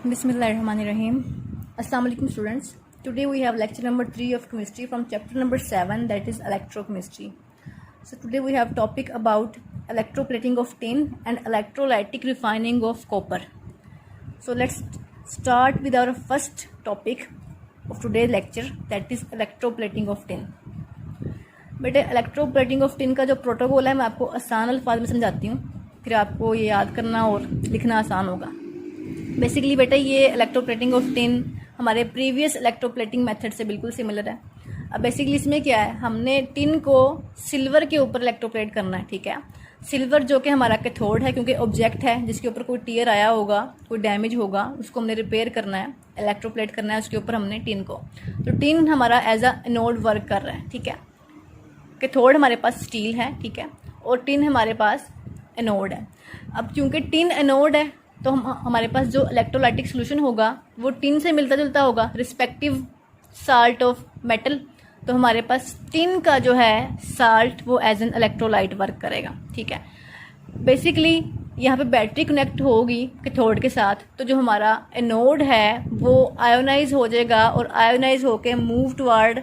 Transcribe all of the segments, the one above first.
Bismillahirrahmanirrahim. Assalamu alaikum students. Today we have lecture number 3 of chemistry from chapter number 7, that is electrochemistry. So today we have topic about electroplating of tin and electrolytic refining of copper. So let's start with our first topic of today's lecture, that is electroplating of tin. बेटे electroplating of tin का जो protocol है मैं आपको आसान अल्फाज में समझाती हूँ, फिर आपको ये याद करना और लिखना आसान होगा. बेसिकली बेटा ये इलेक्ट्रोप्लेटिंग ऑफ टिन हमारे प्रीवियस इलेक्ट्रोप्लेटिंग मेथड से बिल्कुल सिमिलर है. अब बेसिकली इसमें क्या है, हमने टिन को सिल्वर के ऊपर इलेक्ट्रोप्लेट करना है. ठीक है, सिल्वर जो कि हमारा कैथोड है, क्योंकि ऑब्जेक्ट है जिसके ऊपर कोई टीयर आया होगा, कोई डैमेज होगा, उसको हमने रिपेयर करना है, इलेक्ट्रोप्लेट करना है उसके ऊपर हमने टिन को. तो टिन हमारा एज अ एनोड वर्क कर रहा है. ठीक है, कैथोड हमारे पास स्टील है. ठीक है, और टिन हमारे पास एनोड है. अब क्योंकि टिन एनोड है तो हमारे पास जो इलेक्ट्रोलाइटिक सोल्यूशन होगा वो टिन से मिलता जुलता होगा, रिस्पेक्टिव साल्ट ऑफ मेटल. तो हमारे पास टिन का जो है साल्ट वो एज एन इलेक्ट्रोलाइट वर्क करेगा. ठीक है, बेसिकली यहाँ पे बैटरी कनेक्ट होगी कैथोड के साथ, तो जो हमारा एनोड है वो आयोनाइज हो जाएगा और आयोनाइज होके मूव टुवर्ड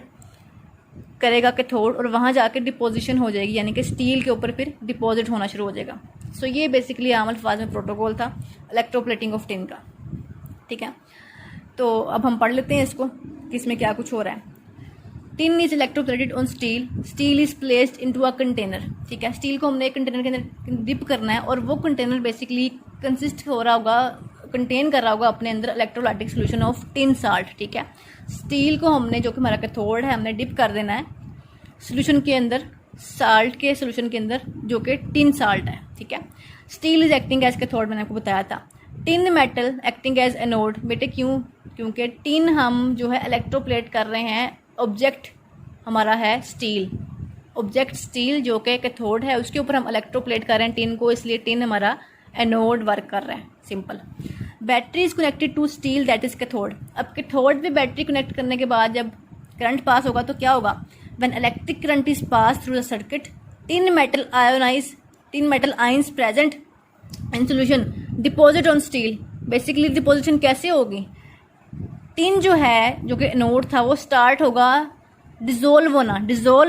करेगा कैथोड और वहाँ जाके डिपोजिशन हो जाएगी, यानी कि स्टील के ऊपर फिर डिपॉजिट होना शुरू हो जाएगा. सो ये बेसिकली आम अल्फाज में प्रोटोकॉल था इलेक्ट्रोप्लेटिंग ऑफ टिन का. ठीक है, तो अब हम पढ़ लेते हैं इसको कि इसमें क्या कुछ हो रहा है. Tin is electroplated on steel. Steel is placed into a container. ठीक है, स्टील को हमने एक कंटेनर के अंदर डिप करना है और वो कंटेनर बेसिकली कंसिस्ट हो रहा होगा, कंटेन कर रहा होगा अपने अंदर electrolytic solution of tin salt. ठीक है, स्टील को हमने जो कि हमारा कैथोड है हमने डिप कर देना है सोल्यूशन के अंदर, साल्ट के सोल्यूशन के अंदर जो कि टिन साल्ट है. ठीक है, steel is acting as cathode, मैंने आपको बताया था. Tin metal acting as anode. बेटे क्यों, क्योंकि टिन हम जो है इलेक्ट्रोप्लेट कर रहे हैं, ऑब्जेक्ट हमारा है स्टील, ऑब्जेक्ट स्टील जो कि कैथोड है उसके ऊपर हम इलेक्ट्रोप्लेट कर रहे हैं टिन को, इसलिए टिन हमारा एनोड वर्क कर रहा है. Simple. Battery is connected to steel that is cathode. अब कैथोड पे बैटरी कनेक्ट करने के बाद जब करंट पास होगा तो क्या होगा, when electric current is pass through the circuit tin metal ions present in solution deposit on steel. Basically deposition कैसे होगी, टिन जो है जो कि एनोड था वो स्टार्ट होगा डिजोल्व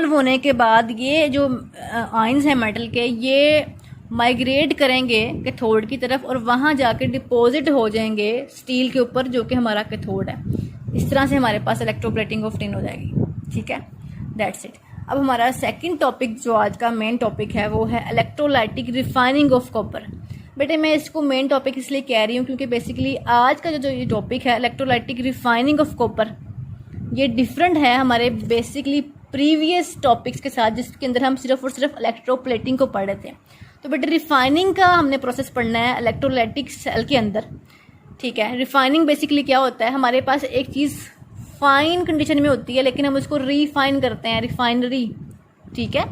होने के बाद ये जो आयंस हैं मेटल के ये माइग्रेट करेंगे कैथोड की तरफ और वहाँ जाके डिपॉजिट हो जाएंगे स्टील के ऊपर जो कि हमारा कैथोड है. इस तरह से हमारे पास इलेक्ट्रोप्लेटिंग ऑफ टिन हो जाएगी. ठीक है, दैट्स इट. अब हमारा सेकंड टॉपिक जो आज का मेन टॉपिक है वो है इलेक्ट्रोलाइटिक रिफाइनिंग ऑफ कॉपर. बेटे मैं इसको मेन टॉपिक इसलिए कह रही हूँ क्योंकि बेसिकली आज का जो ये टॉपिक है इलेक्ट्रोलाइटिक रिफाइनिंग ऑफ कॉपर, ये डिफरेंट है हमारे बेसिकली प्रीवियस टॉपिक्स के साथ जिसके अंदर हम सिर्फ और सिर्फ इलेक्ट्रोप्लेटिंग को पढ़ रहे थे. तो बेटे रिफाइनिंग का हमने प्रोसेस पढ़ना है इलेक्ट्रोलाइटिक सेल के अंदर. ठीक है, रिफाइनिंग बेसिकली क्या होता है, हमारे पास एक चीज़ फाइन कंडीशन में होती है लेकिन हम उसको रिफाइन करते हैं, रिफाइनरी. ठीक है,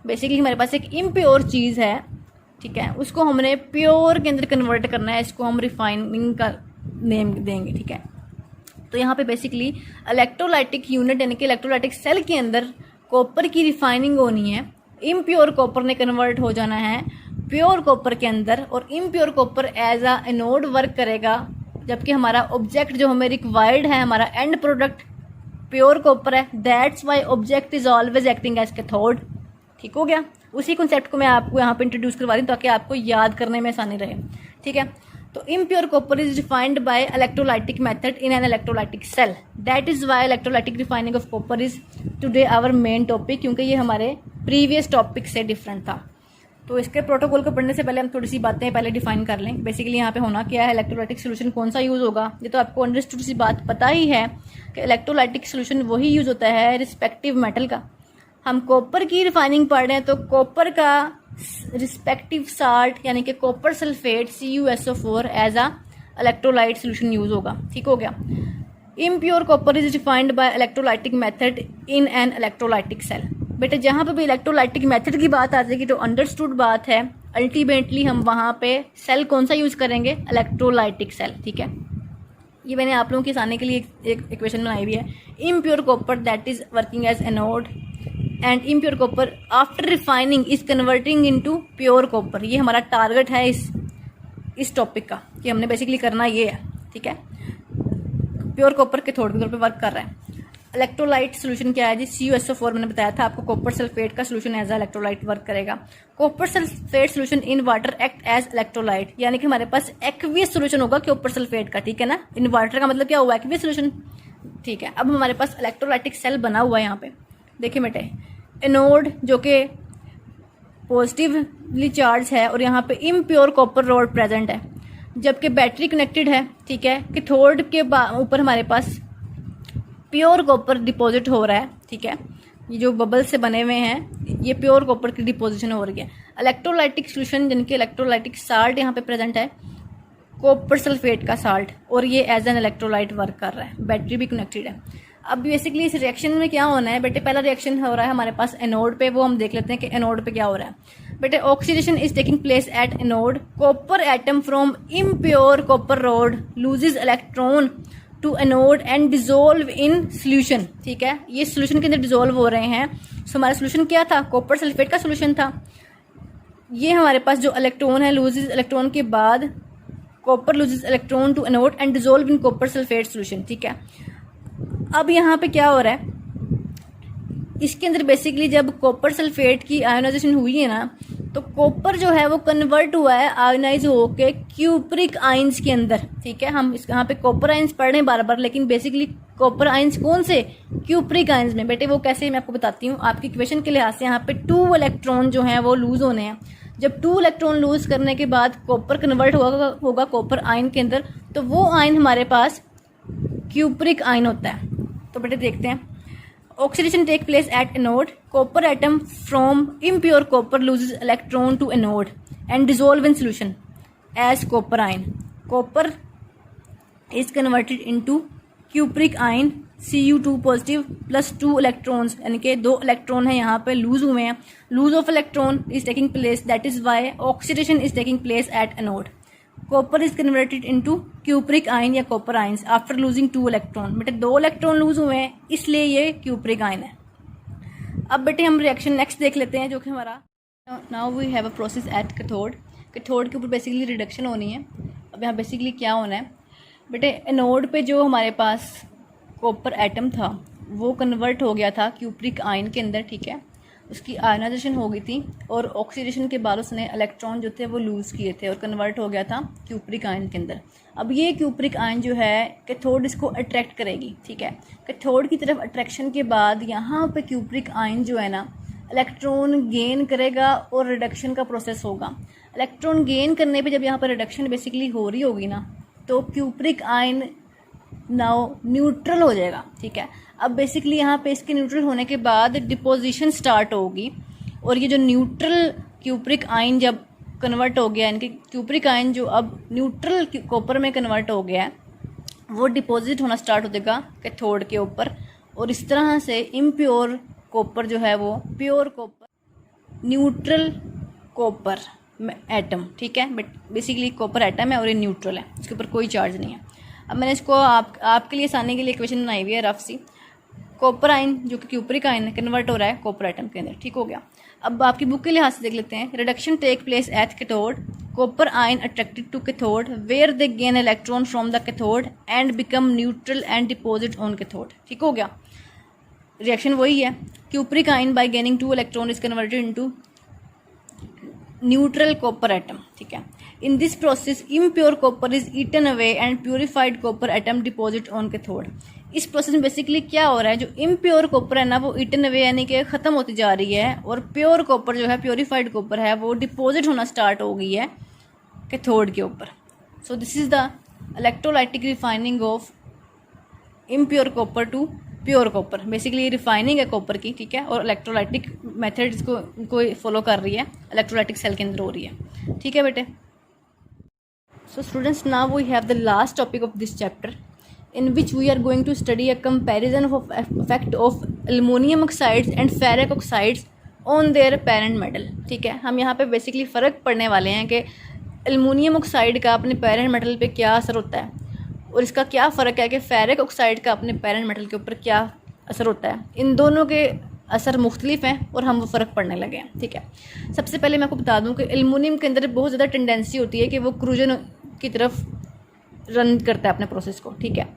बेसिकली हमारे पास एक इम्प्योर चीज़ है. ठीक है, उसको हमने प्योर के अंदर कन्वर्ट करना है, इसको हम रिफाइनिंग का नेम देंगे. ठीक है, तो यहाँ पे बेसिकली इलेक्ट्रोलाइटिक यूनिट यानी कि इलेक्ट्रोलाइटिक सेल के अंदर कॉपर की रिफाइनिंग होनी है. इम्प्योर कॉपर ने कन्वर्ट हो जाना है प्योर कॉपर के अंदर और impure copper as a anode work करेगा, जबकि हमारा ऑब्जेक्ट जो हमें रिक्वायर्ड है, हमारा एंड प्रोडक्ट प्योर कॉपर है. That's why object is always acting as cathode. ठीक हो गया, उसी कॉन्सेप्ट को मैं आपको यहाँ पे इंट्रोड्यूस करवा रही हूँ ताकि आपको याद करने में आसानी रहे. ठीक है, तो impure copper is defined by electrolytic method in an electrolytic cell. That is why electrolytic refining of copper is today our main topic, क्योंकि ये हमारे प्रीवियस टॉपिक से डिफरेंट था. तो इसके प्रोटोकॉल को पढ़ने से पहले हम थोड़ी सी बातें पहले डिफाइन कर लें. बेसिकली यहाँ पे होना क्या है, इलेक्ट्रोलाइटिक सोल्यूशन कौन सा यूज़ होगा, ये तो आपको अंडरस्टूड सी बात पता ही है कि इलेक्ट्रोलाइटिक सोल्यूशन वही यूज़ होता है रिस्पेक्टिव मेटल का. हम कॉपर की रिफाइनिंग पढ़ रहे हैं तो कॉपर का रिस्पेक्टिव साल्ट यानी कि copper sulphate CuSO4 as a electrolyte solution use होगा. ठीक हो गया. Impure copper is defined by electrolytic method in an electrolytic cell. बेटे जहाँ पे भी इलेक्ट्रोलाइटिक मेथड की बात आ जाएगी तो अंडरस्टूड बात है, अल्टीमेटली हम वहाँ पे सेल कौन सा यूज़ करेंगे, इलेक्ट्रोलाइटिक सेल. ठीक है, ये मैंने आप लोगों के आसानी के लिए एक इक्वेशन बनाई हुई है. Impure copper that is working as anode and impure copper after refining is converting into pure copper. ये हमारा टारगेट है इस टॉपिक का कि हमने बेसिकली करना ये है. ठीक है, प्योर कॉपर कैथोड के तौर पे वर्क कर रहा है। इलेक्ट्रोलाइट सोल्यूशन क्या है जी, CuSO4 मैंने बताया था आपको, कॉपर सल्फेट का सोल्यूशन एज इलेक्ट्रोलाइट वर्क करेगा। Copper sulphate solution in water act as electrolyte, यानी कि हमारे पास एक्वियस सोल्यूशन होगा कॉपर सल्फेट का, ठीक है ना। इन वाटर का मतलब क्या हुआ, एक्वियस सोल्यूशन, ठीक है। अब हमारे पास इलेक्ट्रोलाइटिक सेल बना हुआ है यहाँ पे, देखिए बेटे, एनोड जो कि पॉजिटिवली चार्ज है और यहाँ पे इम्प्योर कॉपर रोड प्रेजेंट है, जबकि बैटरी कनेक्टेड है, ठीक है। कैथोड के ऊपर हमारे पास प्योर कॉपर डिपॉजिट हो रहा है, ठीक है। ये जो बबल से बने हुए हैं ये प्योर कॉपर की डिपोजिशन हो रही है। इलेक्ट्रोलाइटिक सोल्यूशन जिनके इलेक्ट्रोलाइटिक साल्ट यहाँ पे प्रेजेंट है, कॉपर सल्फेट का साल्ट, और ये एज एन इलेक्ट्रोलाइट वर्क कर रहा है, बैटरी भी कनेक्टेड है। अब बेसिकली इस रिएक्शन में क्या होना है बेटे, पहला रिएक्शन हो रहा है हमारे पास एनोड पे, वो हम देख लेते हैं कि एनोड पे क्या हो रहा है। बेटे oxidation is taking place at anode, copper atom from impure copper rod loses electron to anode and dissolve in solution, ठीक है। ये सोल्यूशन के अंदर डिजोल्व हो रहे हैं। सो हमारा सोल्यूशन क्या था, कॉपर सल्फेट का सोल्यूशन था। ये हमारे पास जो इलेक्ट्रॉन है, लूजेज इलेक्ट्रॉन के बाद copper loses electron to anode and dissolve in copper sulphate solution, ठीक है। अब यहाँ पे क्या हो रहा है, इसके अंदर बेसिकली जब कॉपर सल्फेट की आयोनाइजेशन हुई है ना, तो कॉपर जो है वो कन्वर्ट हुआ है आयोनाइज होके क्यूप्रिक आइंस के अंदर, ठीक है। हम इस यहाँ पे कॉपर आइंस पढ़ रहे हैं बार बार, लेकिन बेसिकली कॉपर आइंस कौन से, क्यूप्रिक आइंस में। बेटे वो कैसे, मैं आपको बताती हूँ। आपकी इक्वेशन के लिहाज से यहाँ पे 2 इलेक्ट्रॉन जो है वो लूज होने हैं। जब 2 इलेक्ट्रॉन लूज करने के बाद कॉपर कन्वर्ट होगा कॉपर आयन के अंदर, तो वो आयन हमारे पास क्यूप्रिक आयन होता है। तो बेटे देखते हैं, oxidation take place at anode, copper atom from impure copper loses electron to anode and dissolve in solution as copper ion. Copper is converted into cupric ion Cu2 positive plus 2 electrons, यानी कि 2 electron है यहाँ पे lose हुए हैं। Lose of electron is taking place, that is why oxidation is taking place at anode. Copper is converted into cupric ion या copper ions after losing 2 electron. बेटे 2 electron lose हुए हैं, इसलिए ये cupric ion है। अब बेटे हम रिएक्शन नेक्स्ट देख लेते हैं, जो कि हमारा now we have a process at cathode. Cathode के ऊपर बेसिकली रिडक्शन होनी है। अब यहाँ बेसिकली क्या होना है बेटे, एनोड पे जो हमारे पास कॉपर एटम था वो कन्वर्ट हो गया था क्यूप्रिक आयन के अंदर, ठीक है। उसकी आयनाइजेशन हो गई थी और ऑक्सीडेशन के बाद उसने इलेक्ट्रॉन जो थे वो लूज़ किए थे और कन्वर्ट हो गया था क्यूप्रिक आयन के अंदर। अब ये क्यूप्रिक आयन जो है कैथोड इसको अट्रैक्ट करेगी, ठीक है। कैथोड की तरफ अट्रैक्शन के बाद यहाँ पे क्यूप्रिक आयन जो है ना इलेक्ट्रॉन गेन करेगा और रिडक्शन का प्रोसेस होगा। इलेक्ट्रॉन गेन करने पे जब यहाँ पर रिडक्शन बेसिकली हो रही होगी ना, तो क्यूप्रिक आयन नाउ न्यूट्रल हो जाएगा, ठीक है। अब बेसिकली यहाँ पे इसके न्यूट्रल होने के बाद डिपोजिशन स्टार्ट होगी, और ये जो न्यूट्रल क्यूप्रिक आयन जब कन्वर्ट हो गया, इनके क्यूप्रिक आयन जो अब न्यूट्रल कॉपर में कन्वर्ट हो गया है, वो डिपॉजिट होना स्टार्ट हो जाएगा कैथोड के ऊपर, और इस तरह से इम्प्योर कॉपर जो है वो pure copper, neutral copper atom, ठीक है। बट बेसिकली कॉपर एटम है और ये न्यूट्रल है, इसके ऊपर कोई चार्ज नहीं है। अब मैंने इसको आपके लिए आसानी के लिए इक्वेशन बनाई हुई है रफ सी। कॉपर आयन जो कि क्यूप्रिक आयन है कन्वर्ट हो रहा है कॉपर एटम के अंदर, ठीक हो गया। अब आपकी बुक के लिहाज से देख लेते हैं। Reduction take place at cathode, copper ion attracted to cathode where they gain electron from the cathode and become neutral and deposit on cathode, ठीक हो गया। रिएक्शन वही है, cupric ion by gaining 2 electron is converted into neutral copper atom, ठीक है। In this process impure copper is eaten away and purified copper atom deposit on cathode. इस process में basically क्या हो रहा है, जो इम्प्योर कॉपर है ना वो ईटन अवे यानी कि ख़त्म होती जा रही है, और प्योर कॉपर जो है प्योरीफाइड कॉपर है वो डिपॉजिट होना स्टार्ट हो गई है कैथोड के ऊपर। So this is the electrolytic refining of impure copper two pure copper. Basically refining है कॉपर की, ठीक है, और इलेक्ट्रोलाइटिक मेथड इसको फॉलो कर रही है, इलेक्ट्रोलाइटिक सेल के अंदर हो रही है, ठीक है बेटे। So students, now we have the last topic of this chapter, in which we are going to study a comparison of effect of aluminum oxides and ferric oxides on their parent metal, ठीक है। हम यहाँ पे basically फ़र्क पढ़ने वाले हैं कि एल्युमिनियम ऑक्साइड का अपने पेरेंट मेटल पे क्या असर होता है, और इसका क्या फ़र्क है कि फेरिक ऑक्साइड का अपने पेरेंट मेटल के ऊपर क्या असर होता है। इन दोनों के असर मुख्तलिफ हैं और हम वो फ़र्क पढ़ने लगे हैं, ठीक है। सबसे पहले मैं आपको बता दूं कि एल्युमिनियम के अंदर बहुत ज़्यादा टेंडेंसी होती है कि वो क्रूजन की तरफ रन करता है अपने प्रोसेस को, ठीक है।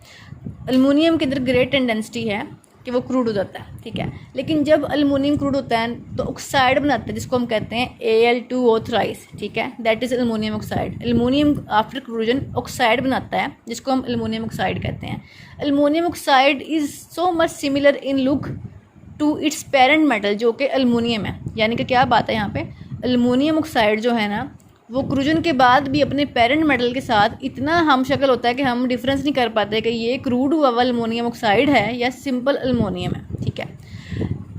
एल्युमिनियम के अंदर ग्रेट टेंडेंसी है कि वो क्रूड हो जाता है, ठीक है। लेकिन जब एल्युमिनियम क्रूड होता है तो ऑक्साइड बनाता है जिसको हम कहते हैं Al2O थ्राइस, ठीक है, that is aluminium oxide. Aluminium after corrosion oxide बनाता है जिसको हम एल्युमिनियम ऑक्साइड कहते हैं। Aluminium oxide is so much similar in look to its parent metal जो कि एल्युमिनियम है। यानी कि क्या बात है यहाँ पे, एल्युमिनियम ऑक्साइड जो है ना वो क्रूजन के बाद भी अपने पेरेंट मेटल के साथ इतना हम शक्ल होता है कि हम डिफरेंस नहीं कर पाते कि ये क्रूड हुआ एल्युमिनियम ऑक्साइड है या सिंपल एल्युमिनियम है, ठीक है।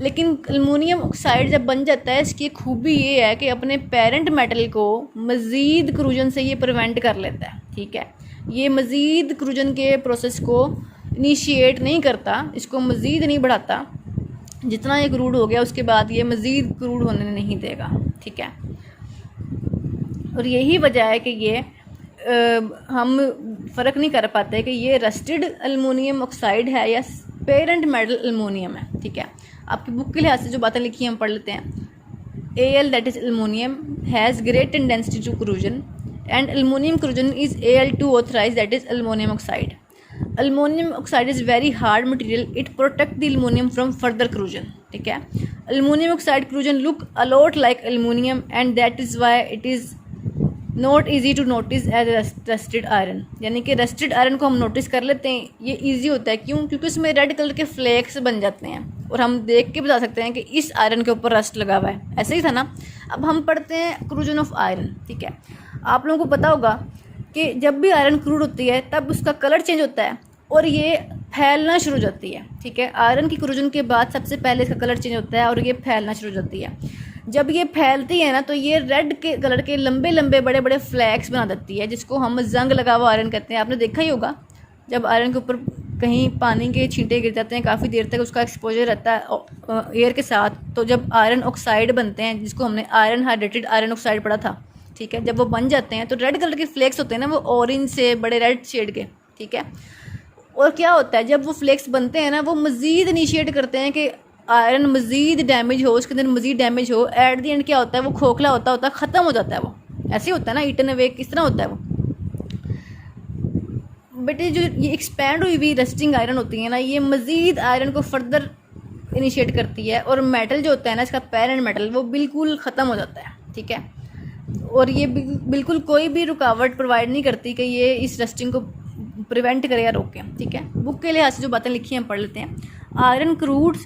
लेकिन एल्युमिनियम ऑक्साइड जब बन जाता है इसकी खूबी ये है कि अपने पेरेंट मेटल को मज़ीद क्रूजन से ये प्रिवेंट कर लेता है, ठीक है। ये मज़ीद क्रूजन के प्रोसेस को इनिशिएट नहीं करता, इसको मज़ीद नहीं बढ़ाता। जितना ये क्रूड हो गया उसके बाद ये मज़ीद क्रूड होने नहीं देगा, ठीक है। और यही वजह है कि ये हम फ़र्क नहीं कर पाते कि ये रस्टेड एल्युमिनियम ऑक्साइड है या पेरेंट मेटल एल्युमिनियम है, ठीक है। आपकी बुक के लिहाज से जो बातें लिखी हैं हम पढ़ लेते हैं। Al that is aluminum has great tendency to corrosion and aluminum corrosion is Al2O thrice that is aluminum oxide. Aluminum oxide is very hard material, it protect the aluminum from further corrosion, ठीक है। Aluminum oxide corrosion look a lot like aluminum and that is why it is not easy to notice as rusted iron. यानी कि rusted iron को हम notice कर लेते हैं, ये ईजी होता है। क्यों? क्योंकि उसमें रेड कलर के फ्लेक्स बन जाते हैं और हम देख के बता सकते हैं कि इस आयरन के ऊपर रस्ट लगा हुआ है। ऐसे ही था ना। अब हम पढ़ते हैं क्रूजन ऑफ आयरन, ठीक है। आप लोगों को पता होगा कि जब भी आयरन क्रूड होती है तब उसका कलर चेंज होता है और ये फैलना शुरू हो जाती है, ठीक है। आयरन की क्रूजन के बाद सबसे पहले इसका कलर चेंज होता है और ये फैलना शुरू हो जाती है। जब ये फैलती है ना तो ये रेड के कलर के लंबे लंबे बड़े बड़े फ्लैक्स बना देती है जिसको हम जंग लगा हुआ आयरन कहते हैं। आपने देखा ही होगा जब आयरन के ऊपर कहीं पानी के छींटे गिर जाते हैं, काफ़ी देर तक उसका एक्सपोजर रहता है एयर के साथ, तो जब आयरन ऑक्साइड बनते हैं जिसको हमने आयरन हाइड्रेटेड आयरन ऑक्साइड पढ़ा था, ठीक है, जब वो बन जाते हैं तो रेड कलर के फ्लेक्स होते हैं ना, वो ऑरेंज से बड़े रेड शेड के, ठीक है। और क्या होता है जब वो फ्लेक्स बनते हैं ना, वो मज़ीद इनिशिएट करते हैं कि आयरन मज़ीद डैमेज हो, उसके अंदर मज़ीद डैमेज हो। एट दी एंड क्या होता है, वो खोखला होता ख़त्म हो जाता है। वो ऐसे होता है ना, ईटन अवे किस तरह होता है वो। बट ये जो ये एक्सपैंड हुई हुई रस्टिंग आयरन होती है ना, ये मज़ीद आयरन को फर्दर इनिशिएट करती है और मेटल जो होता है ना, इसका पेरेंट मेटल, वो बिल्कुल ख़त्म हो जाता है, ठीक है। और ये बिल्कुल कोई भी रुकावट प्रोवाइड नहीं करती कि ये इस रस्टिंग को प्रिवेंट करे या रोके, ठीक है। बुक के लिहाज से जो बातें लिखी हैं हम पढ़ लेते हैं। Iron crude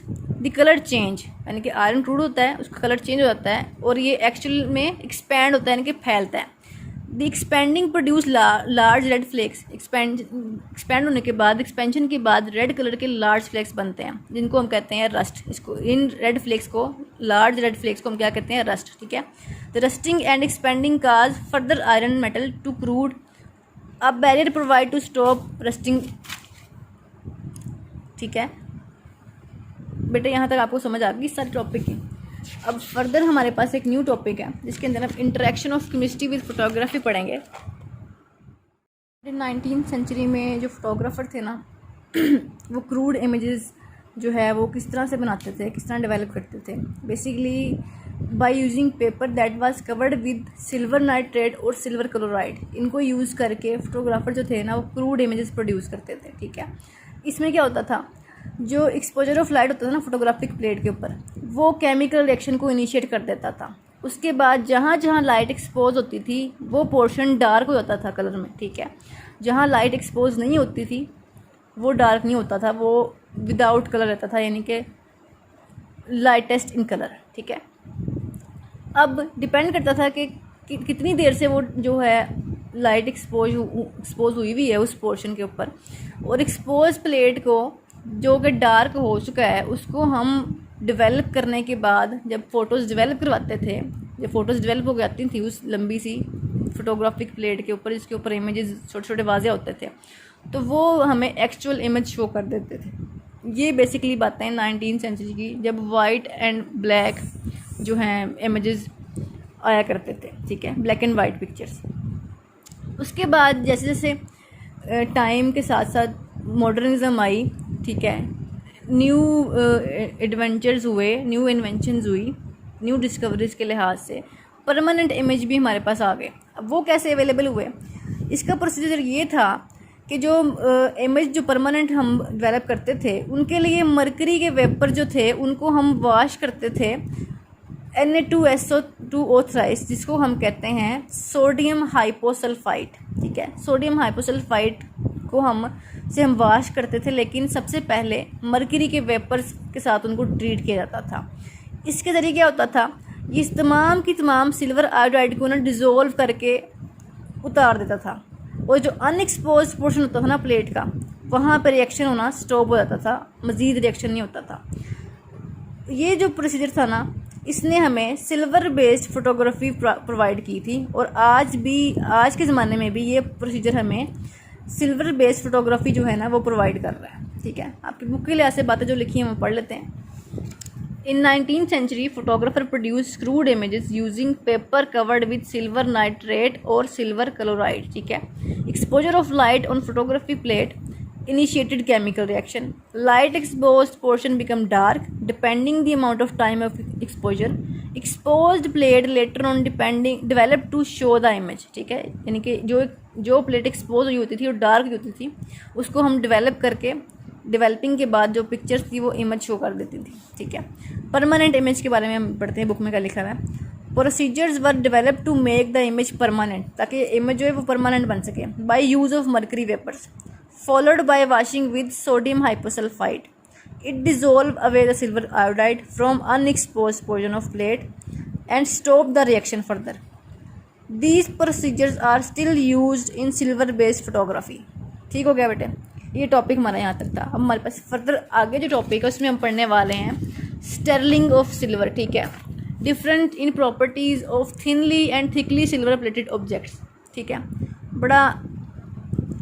the colour change, यानी कि आयरन क्रूड होता है उसका कलर चेंज हो जाता है और ये एक्चुअल में एक्सपैंड होता है, यानी कि फैलता है। The expanding produce large red flakes, expand होने के बाद, एक्सपेंशन के बाद रेड कलर के लार्ज फ्लेक्स बनते हैं जिनको हम कहते हैं रस्ट। इसको इन रेड फ्लेक्स को, लार्ज रेड फ्लेक्स को हम क्या कहते हैं, रस्ट, ठीक है। The rusting and expanding cause further iron metal to crude, a barrier provide to stop rusting, ठीक है। बेटे यहाँ तक आपको समझ आ गई सारी टॉपिक की। अब फर्दर हमारे पास एक न्यू टॉपिक है जिसके अंदर हम interaction of chemistry with photography पढ़ेंगे। 19th सेंचुरी में जो फोटोग्राफर थे ना वो क्रूड इमेजेस जो है वो किस तरह से बनाते थे, किस तरह डेवलप करते थे। Basically by using paper that was covered with silver nitrate और सिल्वर क्लोराइड, इनको यूज़ करके फोटोग्राफर जो थे ना वो क्रूड इमेजेस प्रोड्यूस करते थे, ठीक है। इसमें क्या होता था, जो एक्सपोजर ऑफ लाइट होता था ना फोटोग्राफिक प्लेट के ऊपर, वो केमिकल रिएक्शन को इनिशिएट कर देता था। उसके बाद जहाँ जहाँ लाइट एक्सपोज होती थी वो पोर्शन डार्क हो जाता था कलर में, ठीक है। जहाँ लाइट एक्सपोज नहीं होती थी वो डार्क नहीं होता था, वो विदाउट कलर रहता था, यानी कि लाइटेस्ट इन कलर, ठीक है। अब डिपेंड करता था कि कितनी देर से वो जो है लाइट एक्सपोज हुई है उस पोर्शन के ऊपर, और एक्सपोज प्लेट को जो कि डार्क हो चुका है उसको हम डेवलप करने के बाद जब फ़ोटोज़ डेवलप करवाते थे, जब फ़ोटोज़ डेवलप हो जाती थी उस लंबी सी फोटोग्राफिक प्लेट के ऊपर जिसके ऊपर इमेजेस छोटे छोटे वाज़े होते थे, तो वो हमें एक्चुअल इमेज शो कर देते थे। ये बेसिकली बातें 19th सेंचुरी की, जब वाइट एंड ब्लैक जो हैं इमेजेस आया करते थे, ठीक है, ब्लैक एंड वाइट पिक्चर्स। उसके बाद जैसे जैसे टाइम के साथ साथ मॉडर्निज्म आई, ठीक है, न्यू एडवेंचर्स हुए, न्यू इन्वेंशंस हुई, न्यू डिस्कवरीज के लिहाज से परमानेंट इमेज भी हमारे पास आ गए। अब वो कैसे अवेलेबल हुए, इसका प्रोसीजर ये था कि जो इमेज जो परमानेंट हम डेवलप करते थे उनके लिए मरकरी के वेपर जो थे उनको हम वॉश करते थे Na2SO2 थ्राइस, जिसको हम कहते हैं सोडियम हाइपोसल्फाइड। ठीक है, सोडियम हाइपोसल्फाइड को हम वॉश करते थे, लेकिन सबसे पहले मरकरी के वेपर्स के साथ उनको ट्रीट किया जाता था। इसके ज़रिए क्या होता था, ये तमाम की तमाम सिल्वर आयोडाइड को ना डिज़ोल्व करके उतार देता था, और जो अनएक्सपोज पोर्शन होता था ना प्लेट का, वहाँ पर रिएक्शन होना स्टॉप हो जाता था, मज़ीद रिएक्शन नहीं होता था। ये जो प्रोसीजर था ना, इसने हमें सिल्वर बेस्ड फोटोग्राफी प्रोवाइड की थी, और आज के ज़माने में भी ये प्रोसीजर हमें सिल्वर बेस्ड फोटोग्राफी जो है ना वो प्रोवाइड कर रहा है। ठीक है, आपकी बुक के लिहाज से बातें जो लिखी हैं वो पढ़ लेते हैं। In 19th century, photographer produced crude images using paper covered with silver nitrate or silver chloride. ठीक है, exposure of light on photography plate initiated chemical reaction. Light exposed portion become dark depending the amount of time of exposure. Exposed plate later on developed to show the image. ठीक है, यानी कि जो plate expose हुई होती थी और dark होती थी, उसको हम डेवलपिंग के बाद जो पिक्चर्स थी वो इमेज शो कर देती थी। ठीक है, परमानेंट इमेज के बारे में हम पढ़ते हैं, बुक में क्या लिखा है। Procedures were develop to make the image permanent, ताकि इमेज जो है वो परमानेंट बन सके, by use of mercury vapours followed by washing with sodium hyposulphide. It dissolve away the silver iodide from unexposed portion of plate and stop the reaction further. These procedures are still used in silver based photography. ठीक हो गया बेटे, ये topic हमारा यहाँ तक था। अब हमारे पास फर्दर आगे जो टॉपिक है उसमें हम पढ़ने वाले हैं स्टर्लिंग ऑफ सिल्वर। ठीक है, different in properties of thinly and thickly silver plated objects. ठीक है, बड़ा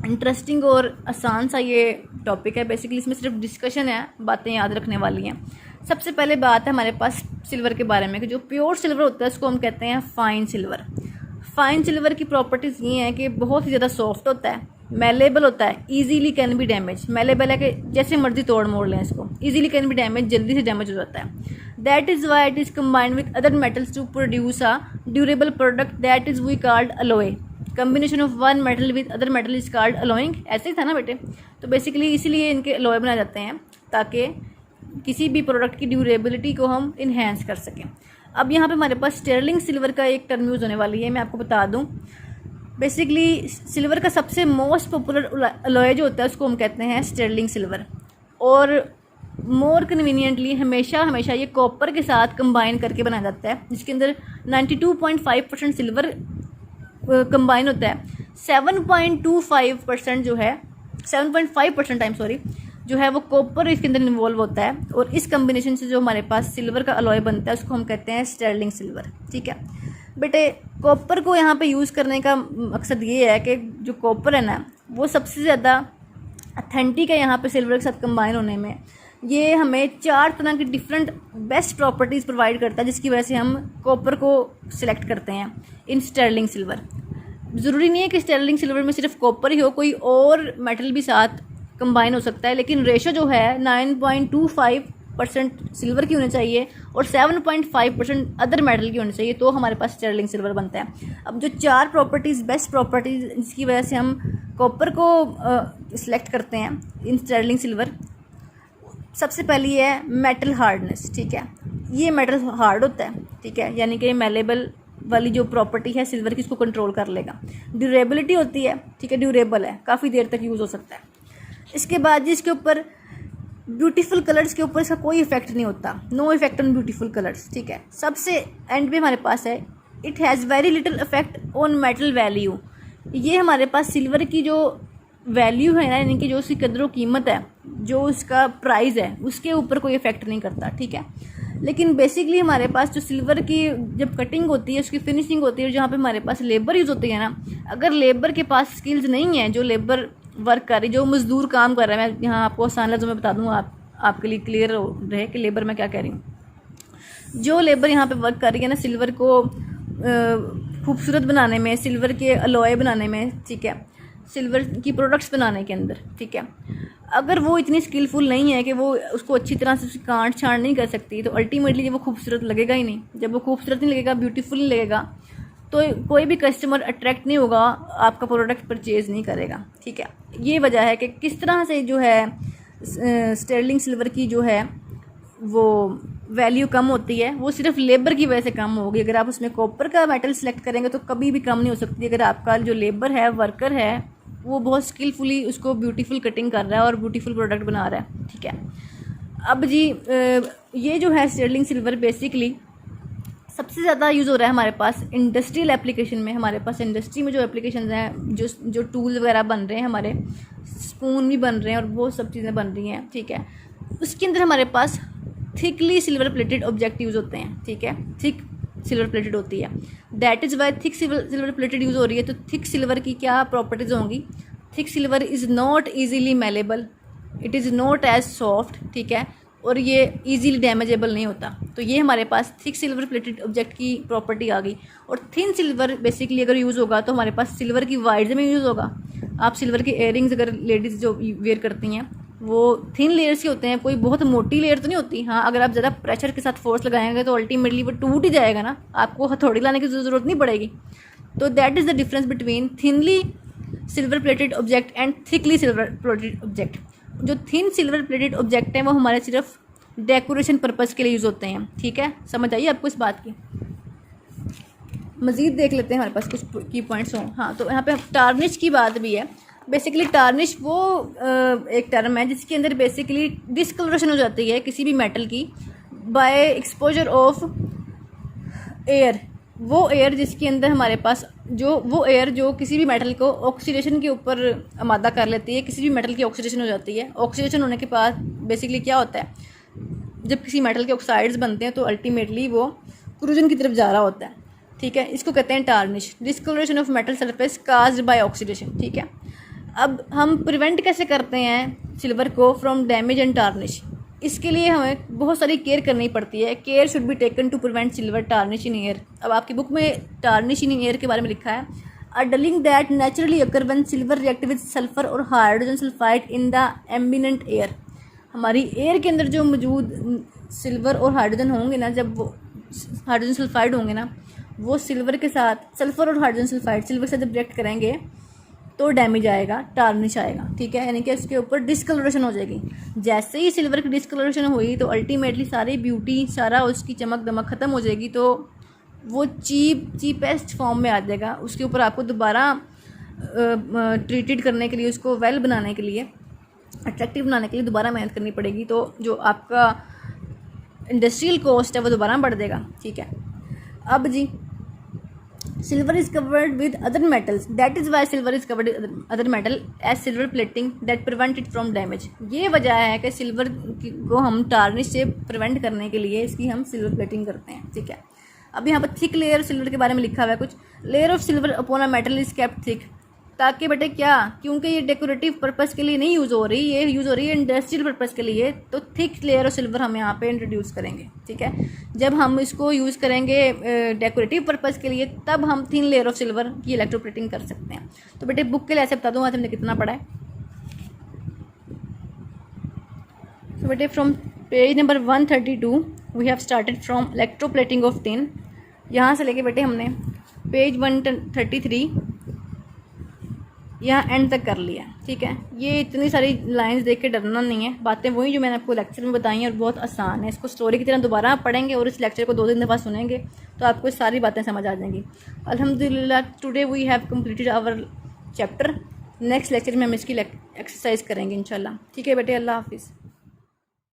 इंटरेस्टिंग और आसान सा ये टॉपिक है। बेसिकली इसमें सिर्फ डिस्कशन है, बातें याद रखने वाली हैं। सबसे पहले बात है हमारे पास सिल्वर के बारे में कि जो प्योर सिल्वर होता है उसको हम कहते हैं फाइन सिल्वर। फाइन सिल्वर की प्रॉपर्टीज़ ये हैं कि बहुत ही ज़्यादा सॉफ्ट होता है, मेलेबल होता है, easily can be damage. Malleable है कि जैसे मर्जी तोड़ मोड़ लें इसको, इजीली कैन बी डैमेज, जल्दी से डैमेज हो जाता है। That is why it is combined with other metals to produce a durable product that is we called alloy. Combination of one metal with other metal is called alloying. ऐसे ही था ना बेटे, तो बेसिकली इसीलिए इनके अलॉय बनाए जाते हैं ताकि किसी भी प्रोडक्ट की ड्यूरेबिलिटी को हम इन्हेंस कर सकें। अब यहाँ पे हमारे पास स्टर्लिंग सिल्वर का एक टर्म यूज़ होने वाली है, मैं आपको बता दूँ। बेसिकली सिल्वर का सबसे मोस्ट पॉपुलर अलॉय जो होता है उसको हम कहते हैं स्टर्लिंग सिल्वर, और मोर कन्वीनियंटली हमेशा ये कॉपर के साथ कंबाइन करके बनाया जाता है, जिसके अंदर 92.5% सिल्वर कंबाइन होता है। 7.25% जो है 7.5% जो है वो कॉपर इसके अंदर इन्वॉल्व होता है, और इस कम्बिनेशन से जो हमारे पास सिल्वर का अलॉय बनता है उसको हम कहते हैं स्टर्लिंग सिल्वर। ठीक है बेटे, कॉपर को यहाँ पे यूज़ करने का मकसद ये है कि जो कॉपर है ना वो सबसे ज़्यादा अथेंटिक है यहाँ पे सिल्वर के साथ कंबाइन होने में। ये हमें 4 तरह की डिफरेंट बेस्ट प्रॉपर्टीज़ प्रोवाइड करता है, जिसकी वजह से हम कॉपर को सिलेक्ट करते हैं इन स्टर्लिंग सिल्वर। ज़रूरी नहीं है कि स्टर्लिंग सिल्वर में सिर्फ कॉपर ही हो, कोई और मेटल भी साथ कंबाइन हो सकता है, लेकिन रेशो जो है 9.25% सिल्वर की होनी चाहिए और 7.5% अदर मेटल की होनी चाहिए, तो हमारे पास स्टर्लिंग सिल्वर बनता है। अब जो 4 प्रॉपर्टीज़ बेस्ट प्रॉपर्टीज़ जिसकी वजह से हम कॉपर को सिलेक्ट करते हैं इन स्टर्लिंग सिल्वर, सबसे पहली है मेटल हार्डनेस। ठीक है, ये मेटल हार्ड होता है, ठीक है, यानी कि मेलेबल वाली जो प्रॉपर्टी है सिल्वर की इसको कंट्रोल कर लेगा। ड्यूरेबिलिटी होती है, ठीक है, ड्यूरेबल है, काफ़ी देर तक यूज़ हो सकता है। इसके बाद जिसके ऊपर ब्यूटीफुल कलर्स के ऊपर इसका कोई इफेक्ट नहीं होता, no effect on beautiful colours. ठीक है, सबसे एंड पे हमारे पास है it has very little effect on metal value. ये हमारे पास सिल्वर की जो वैल्यू है ना, यानी कि जो उसकी कदर कीमत है, जो उसका प्राइस है, उसके ऊपर कोई इफेक्ट नहीं करता। ठीक है, लेकिन बेसिकली हमारे पास जो सिल्वर की जब कटिंग होती है उसकी फिनिशिंग होती है, जहाँ पे हमारे पास लेबर यूज़ होती है ना, अगर लेबर के पास स्किल्स नहीं है, जो लेबर वर्क कर रही, जो मजदूर काम कर रहा है, मैं यहाँ आपको आसान लफ्ज़ों में बता दूँ, आपके लिए क्लियर रहे कि लेबर मैं क्या कह रही हूँ। जो लेबर यहाँ पे वर्क कर रही है ना सिल्वर को खूबसूरत बनाने में, सिल्वर के अलॉय बनाने में, ठीक है, सिल्वर की प्रोडक्ट्स बनाने के अंदर, ठीक है, अगर वो इतनी स्किलफुल नहीं है कि वो उसको अच्छी तरह से उसकी काट छाँट नहीं कर सकती, तो अल्टीमेटली वो खूबसूरत लगेगा ही नहीं। जब वो खूबसूरत नहीं लगेगा, ब्यूटीफुल नहीं लगेगा, तो कोई भी कस्टमर अट्रैक्ट नहीं होगा, आपका प्रोडक्ट परचेज़ नहीं करेगा। ठीक है, ये वजह है कि किस तरह से जो है स्टर्लिंग सिल्वर की जो है वो वैल्यू कम होती है, वो सिर्फ लेबर की वजह से कम होगी। अगर आप उसमें कॉपर का मेटल सेलेक्ट करेंगे तो कभी भी कम नहीं हो सकती, अगर आपका जो लेबर है, वर्कर है, वो बहुत स्किलफुली उसको ब्यूटीफुल कटिंग कर रहा है और ब्यूटीफुल प्रोडक्ट बना रहा है। ठीक है, अब जी ये जो है स्टर्लिंग सिल्वर बेसिकली सबसे ज़्यादा यूज़ हो रहा है हमारे पास इंडस्ट्रियल एप्लीकेशन में। हमारे पास इंडस्ट्री में जो एप्लीकेशन हैं, जो टूल वगैरह बन रहे हैं, हमारे स्पून भी बन रहे हैं और बहुत सब चीज़ें बन रही हैं। ठीक है, उसके अंदर हमारे पास thickly silver plated object use होते हैं। ठीक है, थिक सिल्वर प्लेटेड होती है, that is why thick silver plated use हो रही है। तो थिक सिल्वर की क्या प्रॉपर्टीज़ होंगी? Thick silver is not easily malleable, it is not as soft. ठीक है, और ये इजीली डैमेजेबल नहीं होता। तो ये हमारे पास थिक सिल्वर प्लेटेड ऑब्जेक्ट की प्रॉपर्टी आ गई। और थिन सिल्वर बेसिकली अगर यूज़ होगा तो हमारे पास सिल्वर की वाइड्स में यूज़ होगा। आप सिल्वर के इयरिंग्स अगर लेडीज़ जो वेयर करती हैं वो थिन लेयर्स के होते हैं, कोई बहुत मोटी लेयर तो नहीं होती। हाँ, अगर आप ज़्यादा प्रेशर के साथ फोर्स लगाएंगे तो अल्टीमेटली वो टूट ही जाएगा ना, आपको हथौड़ी लाने की ज़रूरत नहीं पड़ेगी। तो that is the difference between thinly silver plated object and thickly silver plated object. जो थिन सिल्वर प्लेटेड ऑब्जेक्ट हैं वो हमारे सिर्फ डेकोरेशन पर्पज़ के लिए यूज़ होते हैं। ठीक है, समझ आइए आपको इस बात की। मज़ीद देख लेते हैं हमारे पास कुछ की पॉइंट्स हों। हाँ, तो यहाँ पे टार्निश की बात भी है। बेसिकली टार्निश वो एक टर्म है जिसके अंदर बेसिकली डिस्कलरेशन हो जाती है किसी भी मेटल की बाय एक्सपोजर ऑफ एयर। वो एयर जिसके अंदर हमारे पास वो एयर जो किसी भी मेटल को ऑक्सीडेशन के ऊपर आमादा कर लेती है, किसी भी मेटल की ऑक्सीडेशन हो जाती है। ऑक्सीडेशन होने के बाद बेसिकली क्या होता है, जब किसी मेटल के ऑक्साइड्स बनते हैं तो अल्टीमेटली वो क्रूजन की तरफ जा रहा होता है। ठीक है, इसको कहते हैं tarnish, discolouration of metal surface caused by oxidation. ठीक है, अब हम प्रिवेंट कैसे करते हैं सिल्वर को फ्रॉम डैमेज एंड टार्निश? इसके लिए हमें बहुत सारी केयर करनी पड़ती है। Care should be taken to prevent silver tarnish in air. अब आपकी बुक में टार्निश इन एयर के बारे में लिखा है, a dulling that naturally occur when silver react with sulphur और hydrogen sulphide in the ambient air. हमारी एयर के अंदर जो मौजूद सिल्वर और हाइड्रोजन होंगे ना, जब वो हाइड्रोजन सल्फाइड होंगे ना, वो सिल्वर के साथ सल्फर और हाइड्रोजन सल्फाइड सिल्वर से जब रिएक्ट करेंगे तो डैमेज आएगा, टार्निश आएगा। ठीक है, यानी कि इसके ऊपर डिस्कलरेशन हो जाएगी। जैसे ही सिल्वर की डिस्कलरेशन हुई तो अल्टीमेटली सारी ब्यूटी, सारा उसकी चमक दमक ख़त्म हो जाएगी। तो वो चीपेस्ट फॉर्म में आ जाएगा। उसके ऊपर आपको दोबारा ट्रीटेड करने के लिए, उसको वेल बनाने के लिए, अट्रैक्टिव बनाने के लिए दोबारा मेहनत करनी पड़ेगी। तो जो आपका इंडस्ट्रियल कॉस्ट है वो दोबारा बढ़ देगा। ठीक है, अब जी silver is covered with other metals, that is why silver is covered with other metal as silver plating that prevent it from damage. ये वजह है कि सिल्वर को हम टार्निश से प्रिवेंट करने के लिए इसकी हम सिल्वर प्लेटिंग करते हैं। ठीक है, अब यहाँ पर थिक लेयर सिल्वर के बारे में लिखा हुआ है कुछ, layer of silver upon a metal is kept thick, ताकि बेटे क्या, क्योंकि ये डेकोरेटिव पर्पस के लिए नहीं यूज़ हो रही, ये यूज़ हो रही है इंडस्ट्रियल पर्पस के लिए। तो थिक लेयर ऑफ सिल्वर हम यहाँ पे इंट्रोड्यूस करेंगे। ठीक है, जब हम इसको यूज़ करेंगे डेकोरेटिव पर्पस के लिए तब हम थिन लेयर ऑफ सिल्वर की इलेक्ट्रोप्लेटिंग कर सकते हैं। तो बेटे बुक के लिए ऐसे बता दूँ आज हमने कितना पढ़ा है। तो बेटे from page number 132 we have started from electroplating of tin. यहाँ से लेके बेटे हमने पेज 133 यहाँ एंड तक कर लिया। ठीक है, ये इतनी सारी लाइंस देख के डरना नहीं है, बातें वही जो मैंने आपको लेक्चर में बताई हैं और बहुत आसान है। इसको स्टोरी की तरह दोबारा आप पढ़ेंगे और इस लेक्चर को 2-3 दफ़ा सुनेंगे तो आपको सारी बातें समझ आ जाएंगी। अल्हम्दुलिल्लाह today we have completed our chapter. Next lecture में हम इसकी एक्सरसाइज करेंगे इंशाल्लाह। ठीक है बेटे, अल्लाह हाफिज़।